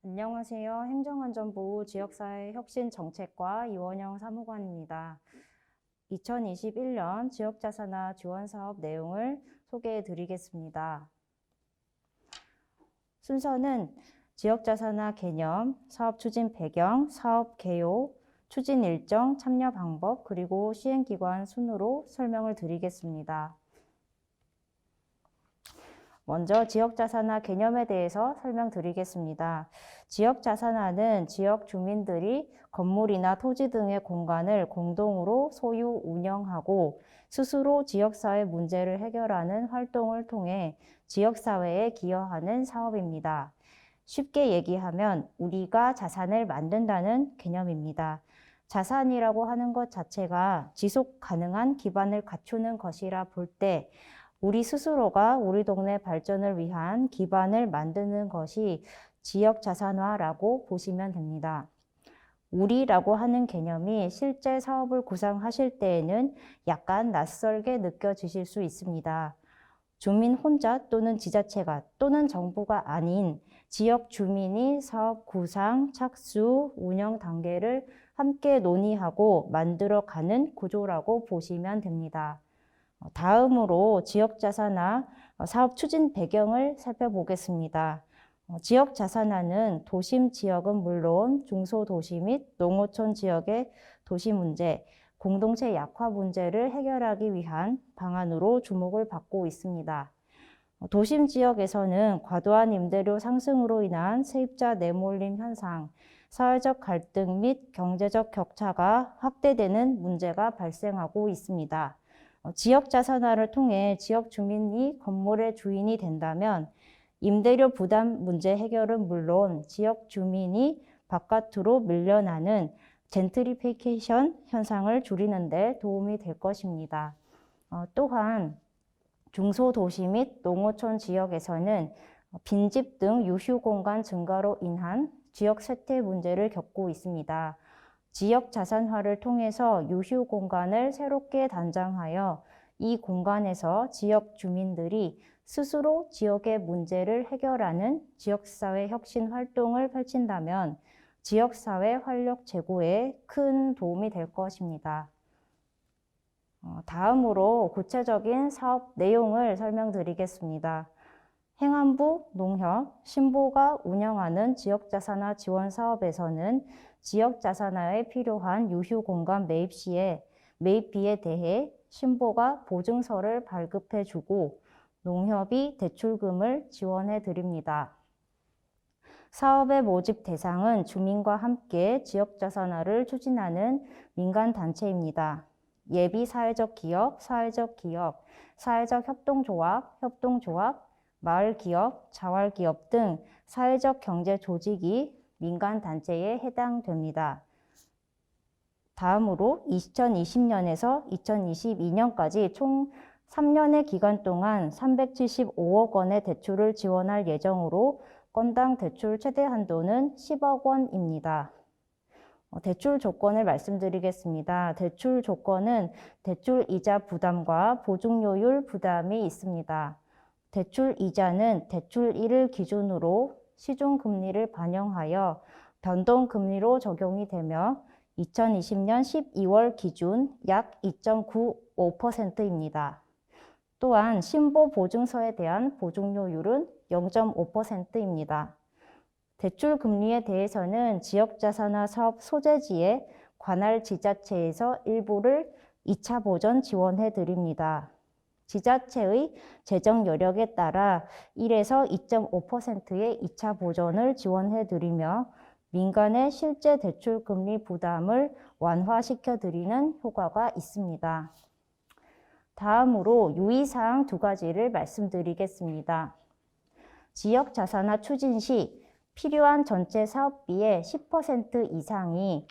안녕하세요. 행정안전부 지역사회 혁신 정책과 이원영 사무관입니다. 2021년 지역자산화 지원 사업 내용을 소개해 드리겠습니다. 순서는 지역자산화 개념, 사업 추진 배경, 사업 개요, 추진 일정, 참여 방법, 그리고 시행기관 순으로 설명을 드리겠습니다. 먼저 지역자산화 개념에 대해서 설명드리겠습니다. 지역자산화는 지역 주민들이 건물이나 토지 등의 공간을 공동으로 소유, 운영하고 스스로 지역사회 문제를 해결하는 활동을 통해 지역사회에 기여하는 사업입니다. 쉽게 얘기하면 우리가 자산을 만든다는 개념입니다. 자산이라고 하는 것 자체가 지속 가능한 기반을 갖추는 것이라 볼 때 우리 스스로가 우리 동네 발전을 위한 기반을 만드는 것이 지역자산화라고 보시면 됩니다. 우리라고 하는 개념이 실제 사업을 구상하실 때에는 약간 낯설게 느껴지실 수 있습니다. 주민 혼자 또는 지자체가 또는 정부가 아닌 지역 주민이 사업 구상, 착수, 운영 단계를 함께 논의하고 만들어가는 구조라고 보시면 됩니다. 다음으로 지역자산화 사업 추진 배경을 살펴보겠습니다. 지역자산화는 도심 지역은 물론 중소도시 및 농어촌 지역의 도시 문제, 공동체 약화 문제를 해결하기 위한 방안으로 주목을 받고 있습니다. 도심 지역에서는 과도한 임대료 상승으로 인한 세입자 내몰림 현상, 사회적 갈등 및 경제적 격차가 확대되는 문제가 발생하고 있습니다. 지역 자산화를 통해 지역 주민이 건물의 주인이 된다면 임대료 부담 문제 해결은 물론 지역 주민이 바깥으로 밀려나는 젠트리피케이션 현상을 줄이는 데 도움이 될 것입니다. 또한 중소도시 및 농어촌 지역에서는 빈집 등 유휴 공간 증가로 인한 지역 쇠퇴 문제를 겪고 있습니다. 지역 자산화를 통해서 유휴 공간을 새롭게 단장하여 이 공간에서 지역 주민들이 스스로 지역의 문제를 해결하는 지역사회 혁신 활동을 펼친다면 지역사회 활력 제고에 큰 도움이 될 것입니다. 다음으로 구체적인 사업 내용을 설명드리겠습니다. 행안부, 농협, 신보가 운영하는 지역자산화 지원 사업에서는 지역자산화에 필요한 유휴 공간 매입 시에 매입비에 대해 신보가 보증서를 발급해주고 농협이 대출금을 지원해 드립니다. 사업의 모집 대상은 주민과 함께 지역자산화를 추진하는 민간단체입니다. 예비 사회적 기업, 사회적 협동조합, 마을기업, 자활기업 등 사회적 경제 조직이 민간단체에 해당됩니다. 다음으로 2020년에서 2022년까지 총 3년의 기간 동안 375억 원의 대출을 지원할 예정으로 건당 대출 최대 한도는 10억 원입니다. 대출 조건을 말씀드리겠습니다. 대출 조건은 대출 이자 부담과 보증료율 부담이 있습니다. 대출 이자는 대출일을 기준으로 시중금리를 반영하여 변동금리로 적용이 되며 2020년 12월 기준 약 2.95%입니다. 또한 신보 보증서에 대한 보증료율은 0.5%입니다. 대출 금리에 대해서는 지역자산화 사업 소재지의 관할 지자체에서 일부를 2차 보전 지원해 드립니다. 지자체의 재정 여력에 따라 1에서 2.5%의 2차 보전을 지원해 드리며 민간의 실제 대출 금리 부담을 완화시켜 드리는 효과가 있습니다. 다음으로 유의사항 2가지를 말씀드리겠습니다. 지역자산화 추진 시 필요한 전체 사업비의 10% 이상이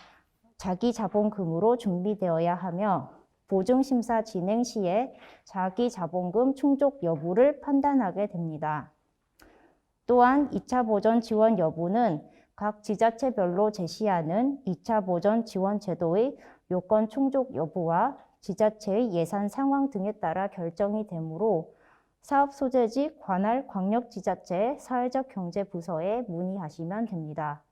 자기자본금으로 준비되어야 하며 보증심사 진행 시에 자기자본금 충족 여부를 판단하게 됩니다. 또한 2차 보전 지원 여부는 각 지자체별로 제시하는 2차 보전 지원 제도의 요건 충족 여부와 지자체의 예산 상황 등에 따라 결정이 되므로 사업 소재지 관할 광역지자체 사회적경제부서에 문의하시면 됩니다.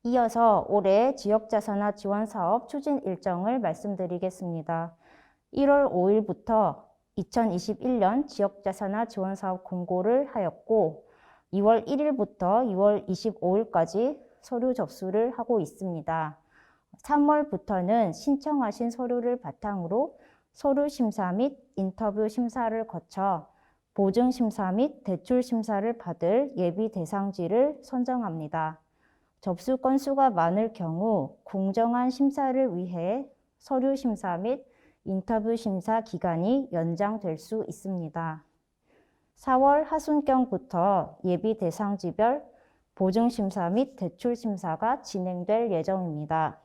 이어서 올해 지역자산화 지원사업 추진 일정을 말씀드리겠습니다. 1월 5일부터 2021년 지역자산화 지원사업 공고를 하였고 2월 1일부터 2월 25일까지 서류 접수를 하고 있습니다. 3월부터는 신청하신 서류를 바탕으로 서류 심사 및 인터뷰 심사를 거쳐 보증 심사 및 대출 심사를 받을 예비 대상지를 선정합니다. 접수 건수가 많을 경우 공정한 심사를 위해 서류 심사 및 인터뷰 심사 기간이 연장될 수 있습니다. 4월 하순경부터 예비 대상지별 보증 심사 및 대출 심사가 진행될 예정입니다.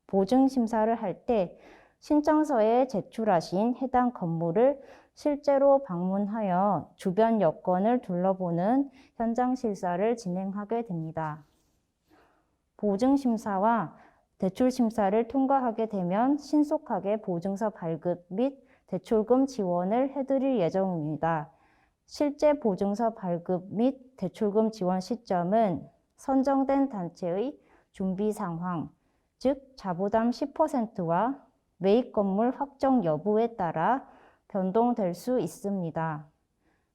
보증 심사를 할 때 신청서에 제출하신 해당 건물을 실제로 방문하여 주변 여건을 둘러보는 현장 실사를 진행하게 됩니다. 보증 심사와 대출 심사를 통과하게 되면 신속하게 보증서 발급 및 대출금 지원을 해드릴 예정입니다. 실제 보증서 발급 및 대출금 지원 시점은 선정된 단체의 준비 상황, 즉 자부담 10%와 매입 건물 확정 여부에 따라 변동될 수 있습니다.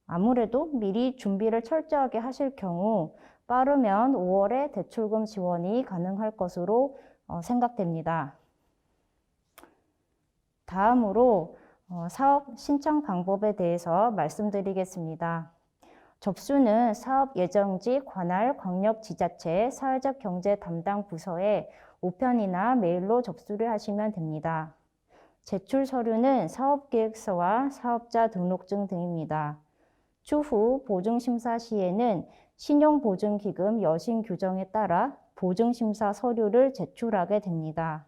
아무래도 미리 준비를 철저하게 하실 경우 빠르면 5월에 대출금 지원이 가능할 것으로 생각됩니다. 다음으로 사업 신청 방법에 대해서 말씀드리겠습니다. 접수는 사업 예정지 관할 광역지자체 사회적경제 담당 부서에 우편이나 메일로 접수를 하시면 됩니다. 제출 서류는 사업계획서와 사업자 등록증 등입니다. 추후 보증심사 시에는 신용보증기금 여신 규정에 따라 보증심사 서류를 제출하게 됩니다.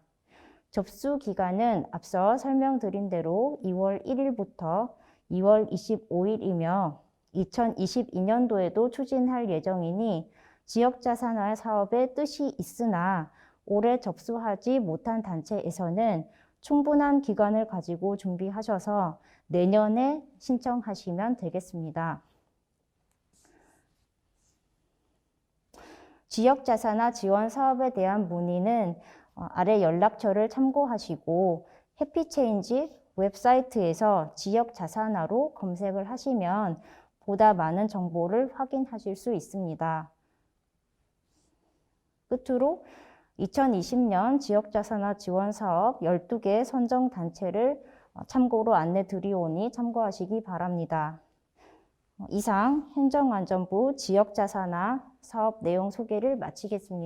접수 기간은 앞서 설명드린 대로 2월 1일부터 2월 25일이며 2022년도에도 추진할 예정이니 지역자산화 사업에 뜻이 있으나 올해 접수하지 못한 단체에서는 충분한 기간을 가지고 준비하셔서 내년에 신청하시면 되겠습니다. 지역자산화 지원 사업에 대한 문의는 아래 연락처를 참고하시고 해피체인지 웹사이트에서 지역자산화로 검색을 하시면 보다 많은 정보를 확인하실 수 있습니다. 끝으로 2020년 지역자산화 지원 사업 12개 선정 단체를 참고로 안내 드리오니 참고하시기 바랍니다. 이상 행정안전부 지역자산화 사업 내용 소개를 마치겠습니다.